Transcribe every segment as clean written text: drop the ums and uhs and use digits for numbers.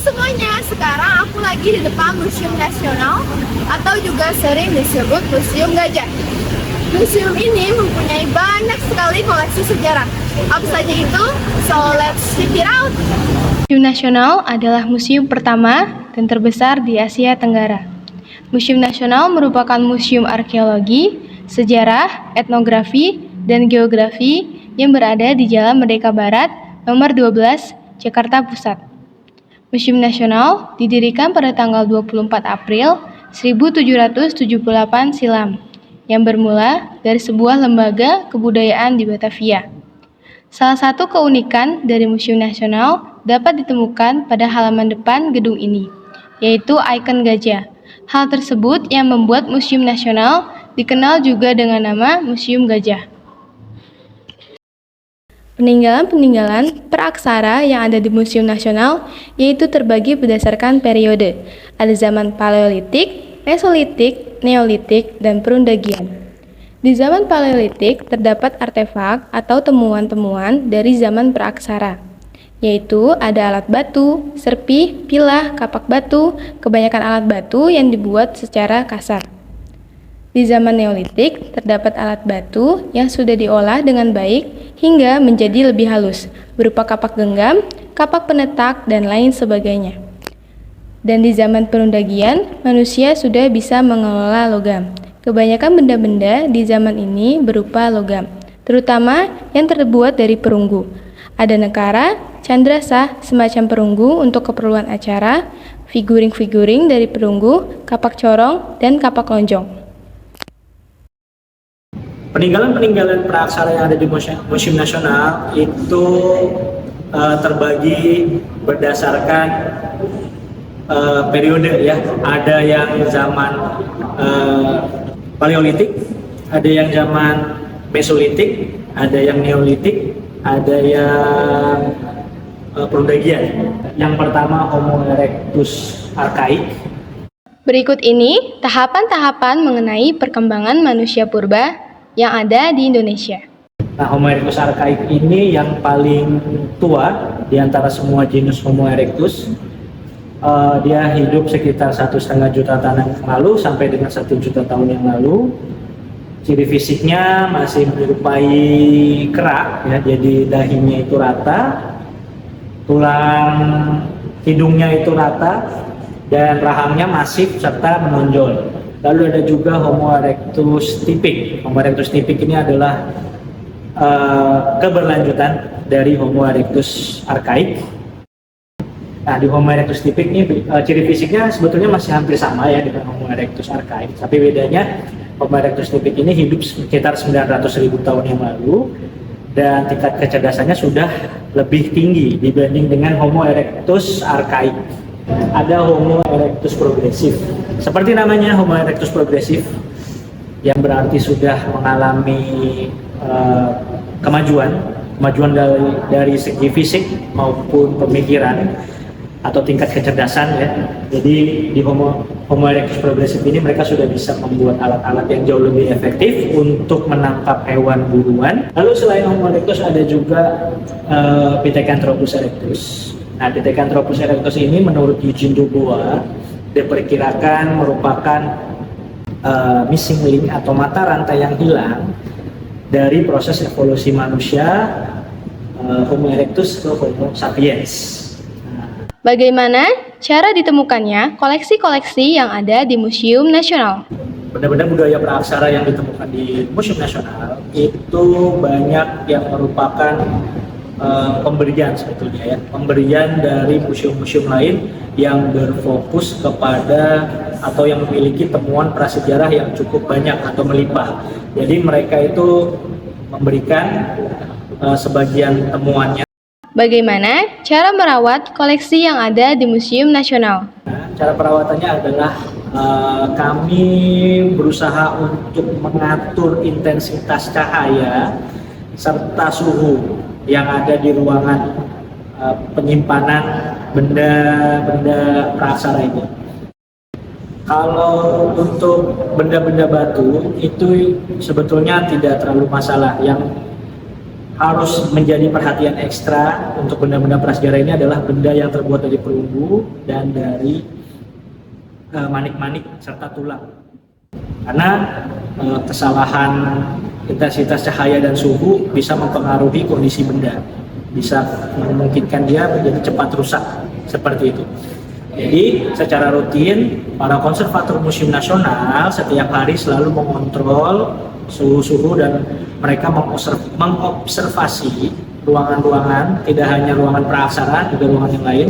semuanya, sekarang aku lagi di depan Museum Nasional atau juga sering disebut Museum Gajah. Museum ini mempunyai banyak sekali koleksi sejarah. Apa saja itu? So let's check it out. Museum Nasional adalah museum pertama dan terbesar di Asia Tenggara. Museum Nasional merupakan museum arkeologi, sejarah, etnografi, dan geografi yang berada di Jalan Merdeka Barat, nomor 12, Jakarta Pusat. Museum Nasional didirikan pada tanggal 24 April 1778 silam, yang bermula dari sebuah lembaga kebudayaan di Batavia. Salah satu keunikan dari Museum Nasional dapat ditemukan pada halaman depan gedung ini, yaitu ikon gajah. Hal tersebut yang membuat Museum Nasional dikenal juga dengan nama Museum Gajah. Peninggalan-peninggalan praaksara yang ada di Museum Nasional yaitu terbagi berdasarkan periode. Ada zaman Paleolitik, Mesolitik, Neolitik, dan Perundagian. Di zaman Paleolitik terdapat artefak atau temuan-temuan dari zaman praaksara, yaitu ada alat batu, serpih, pilah, kapak batu, kebanyakan alat batu yang dibuat secara kasar. Di zaman Neolitik terdapat alat batu yang sudah diolah dengan baik hingga menjadi lebih halus, berupa kapak genggam, kapak penetak, dan lain sebagainya. Dan di zaman Perundagian, manusia sudah bisa mengelola logam. Kebanyakan benda-benda di zaman ini berupa logam, terutama yang terbuat dari perunggu. Ada nekara, candrasah, semacam perunggu untuk keperluan acara, figuring-figuring dari perunggu, kapak corong, dan kapak lonjong. Peninggalan-peninggalan praaksara yang ada di Museum Nasional itu terbagi berdasarkan periode ya. Ada yang zaman Paleolitik, ada yang zaman Mesolitik, ada yang Neolitik, ada yang Perundagian. Yang pertama Homo erectus archaik. Berikut ini tahapan-tahapan mengenai perkembangan manusia purba yang ada di Indonesia. Nah, Homo erectus archaik ini yang paling tua di antara semua genus Homo erectus. Dia hidup sekitar 1,5 juta tahun yang lalu sampai dengan 1 juta tahun yang lalu. Ciri fisiknya masih menyerupai kera, ya, jadi dahinya itu rata, tulang hidungnya itu rata, dan rahangnya masif serta menonjol. Lalu ada juga Homo erectus typic. Homo erectus typic ini adalah keberlanjutan dari Homo erectus archaik. Nah, di Homo erectus typic ini ciri fisiknya sebetulnya masih hampir sama ya dengan Homo erectus archaik. Tapi bedanya Homo erectus typic ini hidup sekitar 900.000 tahun yang lalu dan tingkat kecerdasannya sudah lebih tinggi dibanding dengan Homo erectus archaik. Ada Homo erectus progresif. Seperti namanya Homo erectus progresif yang berarti sudah mengalami kemajuan dari segi fisik maupun pemikiran atau tingkat kecerdasan ya. Jadi di Homo erectus progresif ini mereka sudah bisa membuat alat-alat yang jauh lebih efektif untuk menangkap hewan buruan. Lalu selain Homo erectus ada juga Pithecanthropus erectus. Nah, Pithecanthropus erectus ini menurut Eugene Dubois diperkirakan merupakan missing link atau mata rantai yang hilang dari proses evolusi manusia Homo erectus ke Homo sapiens. Bagaimana cara ditemukannya koleksi-koleksi yang ada di Museum Nasional? Benda-benda budaya praaksara yang ditemukan di Museum Nasional itu banyak yang merupakan pemberian sebetulnya ya, pemberian dari museum-museum lain yang berfokus kepada atau yang memiliki temuan prasejarah yang cukup banyak atau melimpah. Jadi mereka itu memberikan sebagian temuannya. Bagaimana cara merawat koleksi yang ada di Museum Nasional? Nah, cara perawatannya adalah kami berusaha untuk mengatur intensitas cahaya serta suhu yang ada di ruangan penyimpanan benda-benda praaksara ini. Kalau untuk benda-benda batu itu sebetulnya tidak terlalu masalah. Yang harus menjadi perhatian ekstra untuk benda-benda prasejarah ini adalah benda yang terbuat dari perunggu dan dari manik-manik serta tulang. Karena kesalahan intensitas cahaya dan suhu bisa mempengaruhi kondisi benda, bisa memungkinkan dia menjadi cepat rusak seperti itu. Jadi secara rutin para konservator Museum Nasional setiap hari selalu mengontrol suhu-suhu dan mereka mengobservasi ruangan-ruangan, tidak hanya ruangan praaksara, juga ruangan yang lain.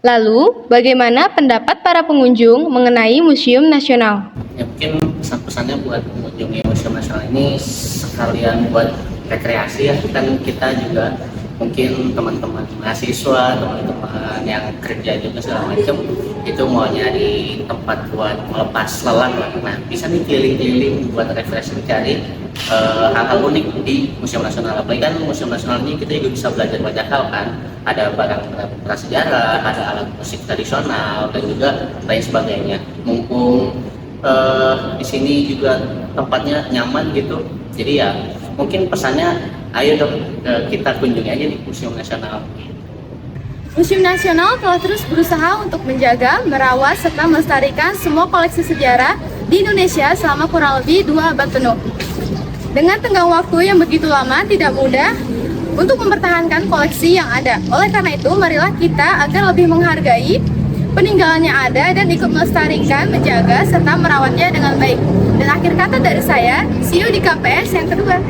Lalu, bagaimana pendapat para pengunjung mengenai Museum Nasional? Ya mungkin pesan-pesannya buat mengunjungi Museum Nasional ini sekalian buat rekreasi ya, kan kita juga mungkin teman-teman mahasiswa, teman-teman yang kerja juga segala macam itu mau nyari tempat buat melepas lelah lah. Nah bisa nih keliling-keliling buat refreshing, cari hal-hal unik di Museum Nasional. Apalagi kan Museum Nasional ini kita juga bisa belajar banyak hal kan, ada barang prasejarah, ada alat musik tradisional dan juga lain sebagainya. Mumpung di sini juga tempatnya nyaman gitu, jadi ya mungkin pesannya ayo dong kita kunjungi aja di Museum Nasional. Museum Nasional telah terus berusaha untuk menjaga, merawat, serta melestarikan semua koleksi sejarah di Indonesia selama kurang lebih 2 abad penuh. Dengan tenggang waktu yang begitu lama, tidak mudah untuk mempertahankan koleksi yang ada. Oleh karena itu, marilah kita agar lebih menghargai peninggalan yang ada dan ikut melestarikan, menjaga, serta merawatnya dengan baik. Dan akhir kata dari saya, see you di KPS yang kedua.